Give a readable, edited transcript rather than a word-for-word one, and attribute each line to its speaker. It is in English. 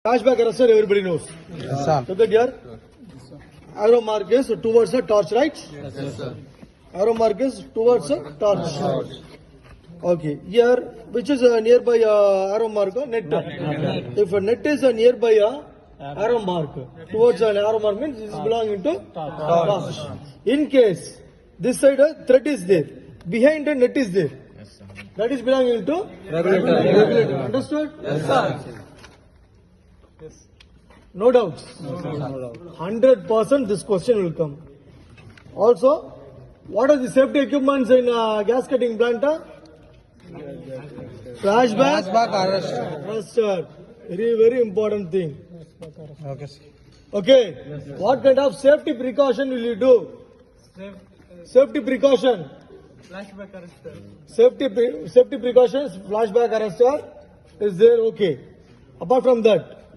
Speaker 1: Flashback arrestor, everybody knows.
Speaker 2: Yes, sir.
Speaker 1: So that here, arrow mark is towards a torch, right?
Speaker 2: Yes, sir.
Speaker 1: Arrow mark is towards a torch. Okay. Here, which is nearby arrow mark? Net. If a net is nearby arrow mark, towards an arrow mark means this is belonging to torch. In case this side a thread is there, behind the net is there. That is belonging to regulator. Understood?
Speaker 2: Yes, sir.
Speaker 1: No doubts. 100% this question will come. Also, what are the safety equipments in gas cutting plant? Flashback arrestor. Very important thing.
Speaker 2: Okay, sir.
Speaker 1: Okay. What kind of safety precaution will you do? Safety precaution.
Speaker 3: Flashback arrestor.
Speaker 1: Safety precautions. Flashback arrestor is there. Okay. Apart from that,